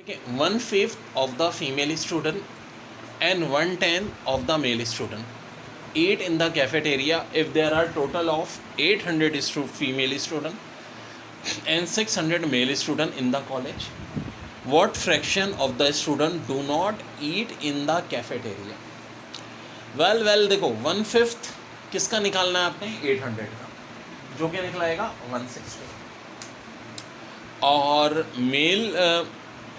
Okay, 1/5 of the female student and 1/10 of the male student. Eat in the cafeteria if there are total of 800 female student and 600 male student in the college. What fraction of the student do not eat in the cafeteria? well देखो 1/5 किसका निकालना है आपने 800 का, जो कि निकलाएगा 160, और mail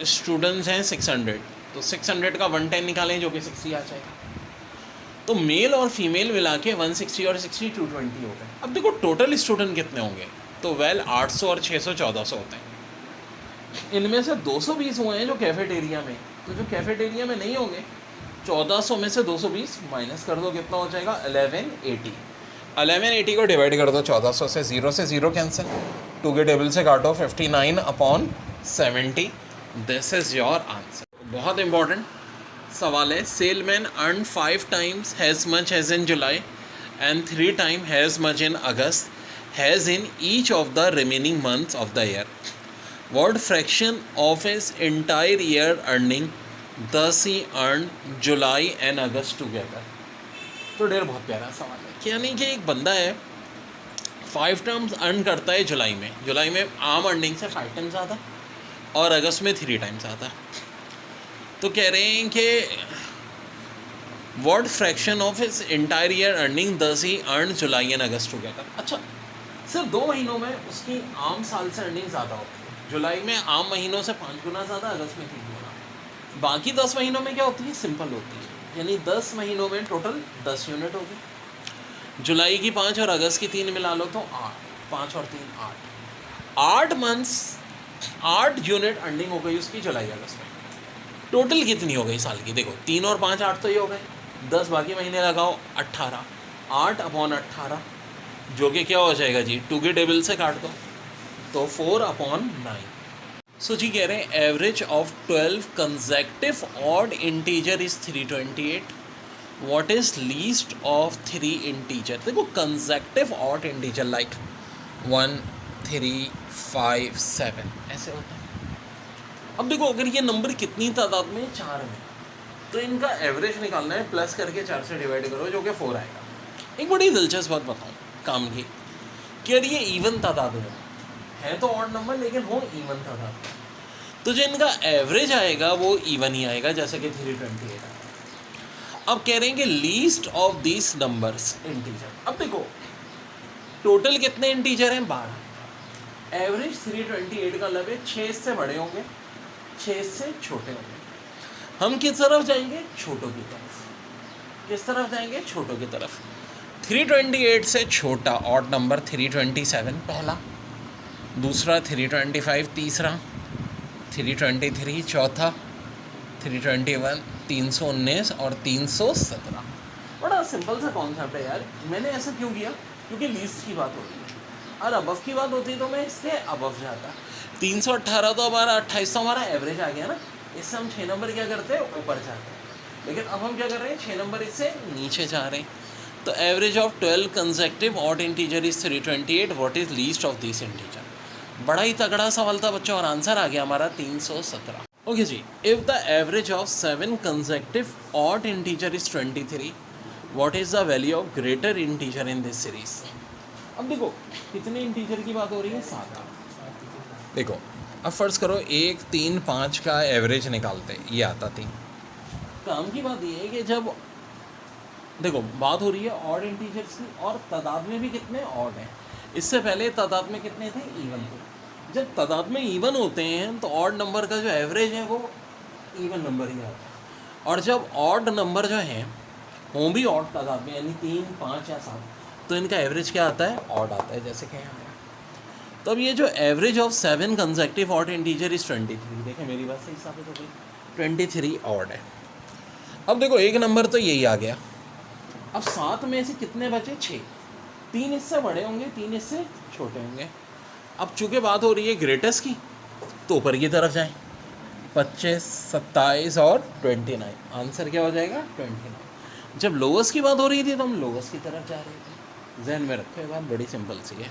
students हैं 600, तो 600 का 110 निकालें जो कि 60 आ जाएगा। तो मेल और फीमेल मिला के 160 और 60 220 हो गए। अब देखो टोटल स्टूडेंट कितने होंगे, तो 800 और 600 1400 होते हैं। इनमें से 220 हुए हैं जो कैफेटेरिया में, तो जो कैफेटेरिया में नहीं होंगे 1400 में से 220 माइनस कर दो, कितना हो जाएगा 1180। 1180 को डिवाइड कर दो 1400 से, 0 कैंसिल, 2 के टेबल से काटो 59/70। This is your answer. बहुत इंपॉर्टेंट सवाल है। Salesman earn 5 times has much as in July and 3 times has much in August has in each of the remaining months of the year. What fraction of his entire year earning thus he earned July and August together? तो der बहुत प्यारा सवाल है कि यानी कि एक बंदा है 5 times अर्न करता है जुलाई में आम अर्निंग से 5 times ज़्यादा और अगस्त में 3 times ज़्यादा। तो कह रहे हैं कि what fraction of his entire year earning thus he earned July and August together? अच्छा, सिर्फ 2 महीनों में उसकी आम साल से अर्निंग ज़्यादा होती है। जुलाई में आम महीनों से 5 गुना ज़्यादा, अगस्त में 3 गुना। बाकी 10 महीनों में क्या होती है, सिंपल होती है, यानी 10 महीनों में टोटल 10 यूनिट होगी। जुलाई की 5 और अगस्त की 3 मिला लो तो 8, 5 और 3 8 मंथ्स 8 यूनिट अर्निंग हो गई उसकी जुलाई अगस्त में। टोटल कितनी हो गई साल की, देखो 3 और 5 8 तो ये हो गए, 10 बाकी महीने लगाओ 18, 8/18 जो कि क्या हो जाएगा जी, 2 के टेबल से काट दो तो 4/9। सो जी कह रहे हैं average of 12 consecutive odd integer is 328। What is least of 3 integer? देखो कंसेक्टिव ऑड इंटीजर लाइक 1 3 5 7 ऐसे होता है। अब देखो अगर ये नंबर कितनी तादाद में, 4 में, तो इनका एवरेज निकालना है, प्लस करके 4 से डिवाइड करो जो कि 4 आएगा। एक बड़ी दिलचस्प बात बताऊँ काम की, कि यार ये इवन तादाद है तो ऑड नंबर, लेकिन हो इवन तादाद, तो जो इनका एवरेज आएगा वो इवन ही आएगा, जैसे कि 328 आएगा। अब कह रहे हैं कि least of this numbers integer. अब देखो टोटल कितने इंटीजर हैं, 12। एवरेज 328 का मतलब है 6 से बड़े होंगे, 6 से छोटे होंगे। हम किस तरफ जाएंगे, छोटों की तरफ। किस तरफ जाएंगे, छोटों की तरफ। 328 से छोटा ऑड नंबर 327 पहला, दूसरा 325 तीसरा, 323 चौथा, 321 319 और 317। बड़ा सिंपल सा कॉन्सेप्ट है यार। मैंने ऐसा क्यों किया, क्योंकि लीस्ट की बात होती है, और अबव की बात होती तो मैं इससे अबव जाता। 318 तो हमारा 28 तो हमारा एवरेज आ गया ना, इससे हम 6 नंबर क्या करते हैं, ऊपर जाते हैं। लेकिन अब हम क्या कर रहे हैं, 6 नंबर इससे नीचे जा रहे हैं। तो average of 12 consecutive odd integer is 328। What is least of this integer? बड़ा ही तगड़ा सवाल था बच्चों, और आंसर आ गया हमारा 317। ओके जी, if the average of 7 consecutive odd integer is 23, what is the value of greater integer in this series? अब देखो कितने इंटीजर की बात हो रही है, 7। देखो अब फर्ज करो 1 3 5 का एवरेज निकालते, ये आता 3। काम की बात ये है कि जब देखो बात हो रही है ऑड इंटीजर्स की, और तादाद में भी कितने ऑड हैं। इससे पहले तादाद में कितने थे, इवन थे। जब तादाद में इवन होते हैं तो ऑड नंबर का जो एवरेज है वो इवन नंबर ही आता है, और जब ऑड नंबर जो हैं हों भी ऑड तादाद में, यानी 3 5 या 7, तो इनका एवरेज क्या आता है, ऑड आता है, जैसे कि यहाँ है। तो अब ये जो average of 7 consecutive odd integer is 23, देखें मेरी बात सही साबित हो गई, 23 ऑड है। अब देखो एक नंबर तो यही आ गया। अब 7 में से कितने बचे, 6। 3 इससे बड़े होंगे, 3 इससे छोटे होंगे। अब चूँकि बात हो रही है ग्रेटेस्ट की, तो ऊपर की तरफ जाएं, 25 27 और 29, आंसर क्या हो जाएगा, 29। जब लोवेस्ट की बात हो रही थी तो हम लोवेस्ट की तरफ जा रहे थे। जहन में रखो, ये बात बड़ी सिंपल सी है।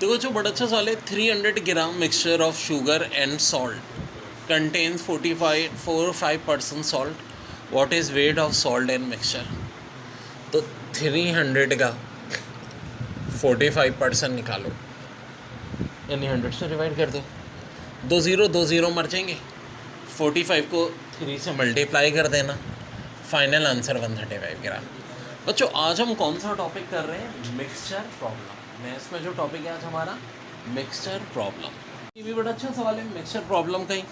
देखो जो बड़ा अच्छा सवाल है, 300 gram mixture of sugar and salt contains 4-5% salt. What is weight of salt in mixture? तो 300 का 45% निकालो, यानी 100 से डिवाइड कर दो, 2 मर जाएंगे, 45 को 3 से मल्टीप्लाई कर देना, फाइनल आंसर 135 ग्राम। बच्चों आज हम कौन सा टॉपिक कर रहे हैं? Mixture problem. मैथ्स में जो टॉपिक है आज हमारा मिक्सचर प्रॉब्लम। ये भी बड़ा अच्छा सवाल है मिक्सचर प्रॉब्लम का ही।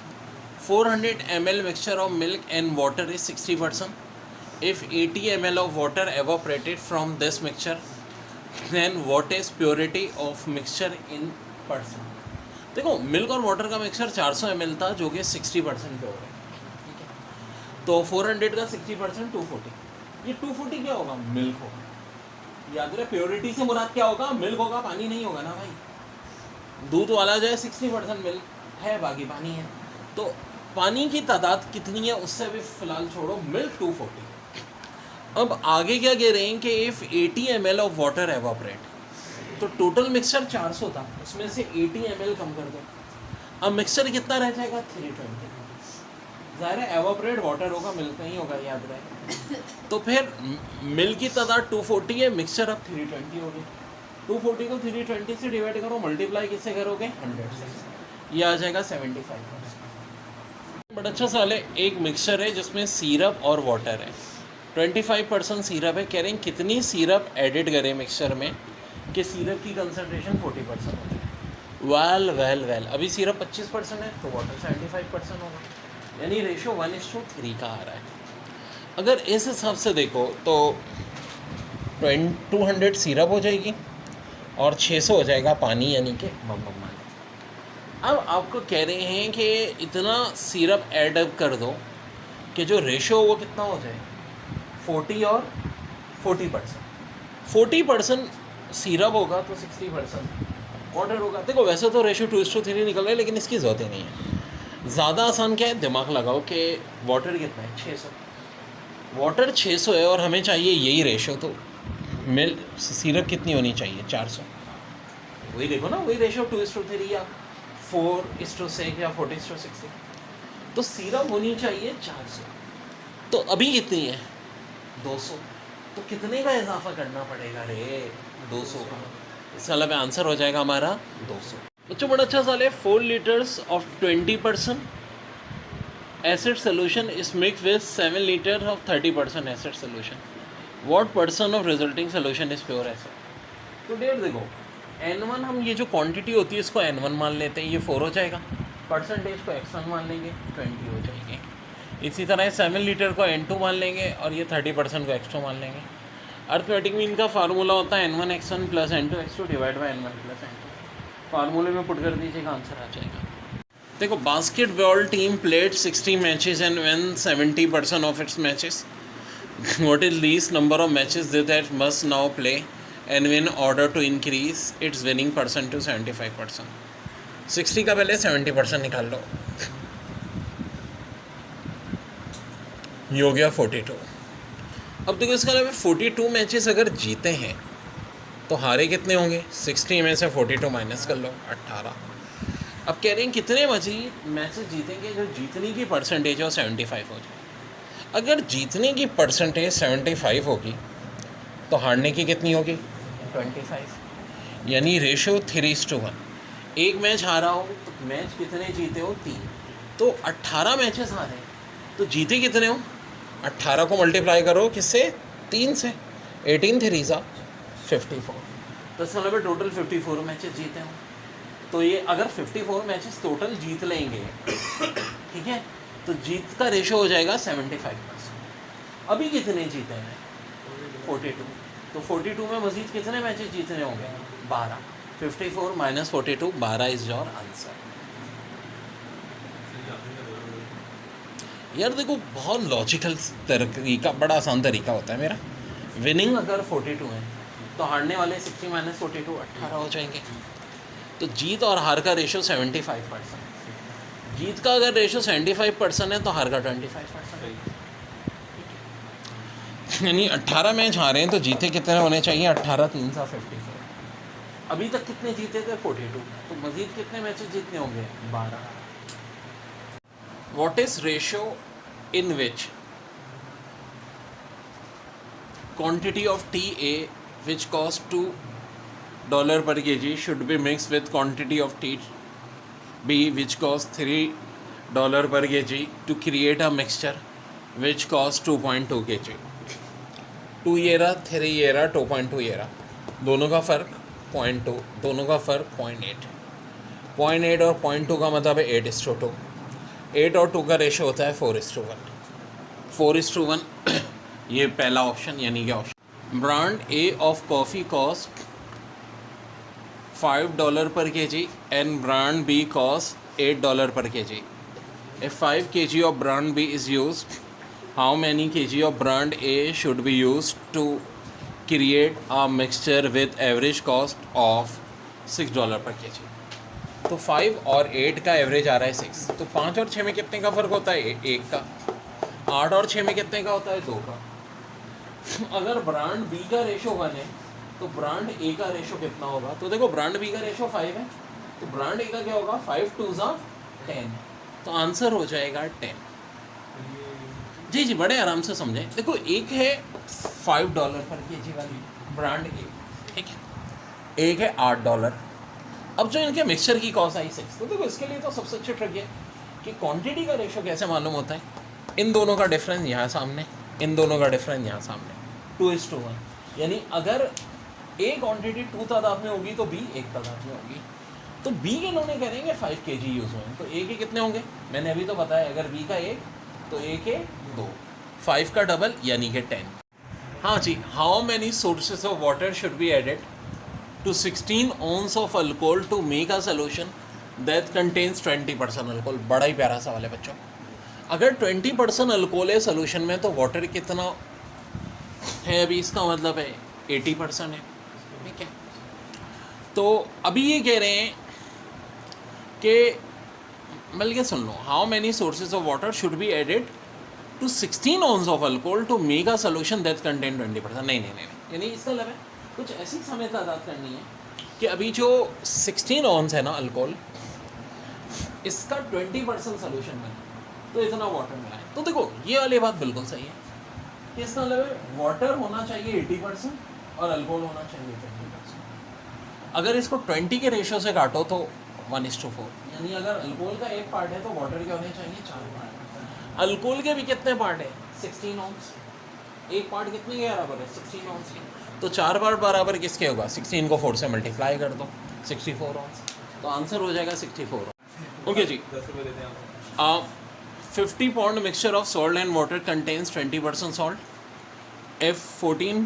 400 ml mixture of milk and water is 60%. If 80 ml of water evaporated from this mixture, then what is purity of mixture in percent? देखो मिल्क और वाटर का मिक्सचर 400 ml था जो कि 60% प्योर है, ठीक है। तो 400 का 60% 240, ये 240 क्या होगा? मिल्क होगा। याद रहे प्योरिटी से मुराद क्या होगा? मिल्क होगा, पानी नहीं होगा ना भाई। दूध वाला जो है 60% मिल्क है, बाकी पानी है। तो पानी की तादाद कितनी है उससे भी फिलहाल छोड़ो, मिल्क 240। अब आगे क्या कह रहे हैं कि if 80 ml of water evaporate, तो टोटल मिक्सचर 400 था, उसमें से 80 ml कम कर दो, अब मिक्सचर कितना रह जाएगा? 320। ज़ाहिर है एवापोरेट वाटर होगा, मिल्क नहीं होगा, याद रहे। तो फिर मिल्क की तादाद 240 है, मिक्सचर अब 320 हो गई। 240 को 320 से डिवाइड करो, मल्टीप्लाई किससे करोगे? 100 से, ये आ जाएगा 75%। बड़ा अच्छा सवाल है। एक मिक्सचर है जिसमें सिरप और वाटर है, 25% सिरप है। कह रहे हैं कितनी सिरप एडिट करें मिक्सचर में कि सिरप की कंसनट्रेशन 40% हो जाए। वेल अभी सिरप 25% है तो वाटर 75% होगा, यानी रेशो 1:3 का आ रहा है। अगर इस हिसाब से देखो तो 200 सिरप हो जाएगी और 600 हो जाएगा पानी, यानी कि बम। अब आपको कह रहे हैं कि इतना सिरप ऐड अप कर दो कि जो रेशो वो कितना हो जाए? 40 और 40%। 40% सिरप होगा तो 60% वाटर होगा। देखो वैसे तो रेशो 2:3 निकल रहा है, लेकिन इसकी ज़रूरत ही नहीं है। ज़्यादा आसान क्या है? दिमाग लगाओ कि वाटर कितना है? 600। वाटर 600 है और हमें चाहिए यही रेशो, तो सिरप कितनी होनी चाहिए? 400। वही देखो ना, वही रेशो 2:3 या 4:6 या 40:60। तो सिरप होनी चाहिए 400, तो अभी कितनी है? 200। तो कितने का इजाफा करना पड़ेगा रे? 200 का। इस वाला पे आंसर हो जाएगा हमारा 200। बच्चों बड़ा अच्छा सवाल है। 4 liters of 20% acid solution is mixed with 7 liters of 30% acid solution. What % of resulting solution is pure acid? तो डेढ़ देखो, N1 हम ये जो क्वांटिटी होती है इसको N1 मान लेते हैं, ये 4 हो जाएगा। परसेंटेज को X1 मान लेंगे, 20 हो जाएंगे। इसी तरह 7 लीटर को N2 मान लेंगे और ये 30% को X2 मान लेंगे। अर्थमेटिक मीन का फार्मूला होता है N1 X1 plus N2 X2 divide by N1 plus N2। फार्मूले में पुट कर दीजिएगा, आंसर आ जाएगा। देखो basketball team played 60 matches and win 70% of its matches. What is least number of matches that must now play and win order to increase its winning percent to 75%? 60 का पहले 70% निकाल लो, ये हो गया 42। अब देखो इसका अलावा 42 मैचेस अगर जीते हैं तो हारे कितने होंगे? 60 में से 42 माइनस कर लो, 18। अब कह रहे हैं कितने मैचेस जीतेंगे जो जीतने की परसेंटेज है वो 75 हो जाए। अगर जीतने की परसेंटेज 75 होगी तो हारने की कितनी होगी? 25, यानी रेशो 3:1। एक मैच हारा हो तो मैच कितने जीते हो? 3। तो 18 मैचेस हारे तो जीते कितने हो? 18 को मल्टीप्लाई करो किससे? 3 से। 18 3 सा 54। तो इस मतलब टोटल 54 मैचेस जीते हो। तो ये अगर 54 मैचेस टोटल जीत लेंगे, ठीक है, तो जीत का रेशो हो जाएगा 75%। अभी कितने जीते हैं? 42। तो 42 में मजीद कितने मैचेस जीतने होंगे? 12। 54 माइनस 42, 12 इज योर आंसर। यार देखो बहुत लॉजिकल तरीका, बड़ा आसान तरीका होता है मेरा। विनिंग अगर 42 है तो हारने वाले 60 माइनस 42 18 हो जाएंगे। तो जीत और हार का रेशो 75%। जीत का अगर रेशो 75% है तो हार का 25%। यानी 18 मैच हारे हैं तो जीते कितने होने चाहिए? 18 3 सा 54। अभी तक कितने जीते थे? 42। तो मजीद कितने मैचेस जीतने होंगे? 12। what is ratio in which quantity of TA which costs $2 per kg should be mixed with quantity of TB which costs $3 per kg to create a mixture which costs 2.2 kg. 2 ये रहा, 3 ये रहा, 2.2 ये रहा, दोनों का फ़र्क 0.2, दोनों का फ़र्क 0.8. 0.8 और 0.2 का मतलब है 8:2. 8 और 2 का रेशो होता है 4:1. 4:1 ये पहला ऑप्शन यानी कि option. Brand A of coffee cost $5 per kg and brand B costs $8 per kg. If 5 kg of brand B is used, how many kg of brand A should be used to create a mixture with average cost of $6 per kg? तो 5 और 8 का average आ रहा है 6. तो 5 और 6 में कितने का फ़र्क होता है? 1 का. 8 और 6 में कितने का होता है? 2 का. अगर ब्रांड बी का रेशो 1 है तो ब्रांड ए का रेशो कितना होगा? तो देखो ब्रांड बी का रेशो 5 है तो ब्रांड ए का क्या होगा? 5 2 10. तो आंसर हो जाएगा 10. जी जी, बड़े आराम से समझें. देखो एक है $5 पर केजी वाली ब्रांड ए, ठीक है, एक है $8. अब जो इनके मिक्सचर की कॉस्ट आई 6, तो देखो इसके लिए तो सबसे अच्छी ट्रिक है कि क्वांटिटी का रेशो कैसे मालूम होता है. इन दोनों का डिफरेंस यहाँ सामने, इन दोनों का डिफरेंस यहाँ सामने, 2:1. यानी अगर ए क्वांटिटी 2 तादाद में होगी तो बी 1 तादाद में होगी. तो बी के इन्होंने करेंगे 5 kg यूज़ में, तो ए के कितने होंगे? मैंने अभी तो बताया, अगर बी का 1 तो ए के 2, 5 का डबल यानी कि 10. हाँ जी, how many sources of water should be added to 16 ounce of alcohol to make a solution that contains 20% alcohol. बड़ा ही प्यारा सवाल है बच्चों. अगर 20% अल्कोहल है सोल्यूशन में तो वाटर कितना है? अभी इसका मतलब है 80% है, ठीक है. तो अभी ये कह रहे हैं कि बल्कि सुन लो, how many sources of water should be added to 16 ounce of alcohol to make a solution that contain 20%. नहीं, यानी इसका मतलब है कुछ ऐसी समय तादाद करनी है कि अभी जो 16 ounce है ना अल्कोहल, इसका 20% सोल्यूशन बना तो इतना वाटर मिला है. तो देखो ये वाली बात बिल्कुल सही है कि इसका मतलब है वाटर होना चाहिए 80% और अल्कोहल होना चाहिए 20%. अगर इसको 20 के रेशो से काटो तो 1:4, यानी अगर अल्कोहल का एक पार्ट है तो वाटर के होने चाहिए 4 पार्ट. अल्कोहल के भी कितने पार्ट है? 16 ounce. एक पार्ट कितने के बराबर है? 16 ounce के. तो 4 पार्ट बराबर किसके होगा? 16 को 4 से मल्टीप्लाई कर दो, 64 ounce. तो आंसर हो जाएगा 64. Okay ji. 50 pound mixture of salt and water contains 20% salt. If 14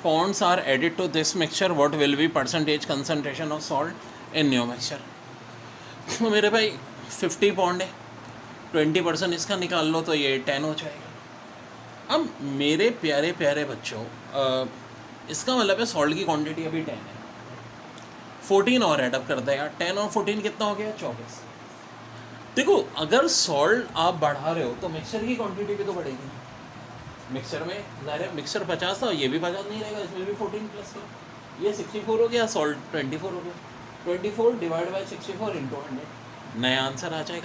pounds are added to this mixture, what will be percentage concentration of salt in new mixture? तो मेरे भाई 50 pound है, 20% इसका निकाल लो तो ये 10 हो जाएगा. अब मेरे प्यारे प्यारे बच्चों, इसका मतलब है सॉल्ट की क्वांटिटी अभी 10 है, 14 और एडअप कर देगा. 10 और 14 कितना हो गया? 24. देखो अगर सॉल्ट आप बढ़ा रहे हो तो मिक्सचर की क्वांटिटी भी तो बढ़ेगी. मिक्सचर में ज़ाहिर मिक्सचर 50 था, ये भी 50 नहीं रहेगा, इसमें भी 14 प्लस का, ये 64 हो गया, सॉल्ट 24 हो गया. 24 डिवाइड बाई 64 इंटू 100, नया आंसर आ जाएगा.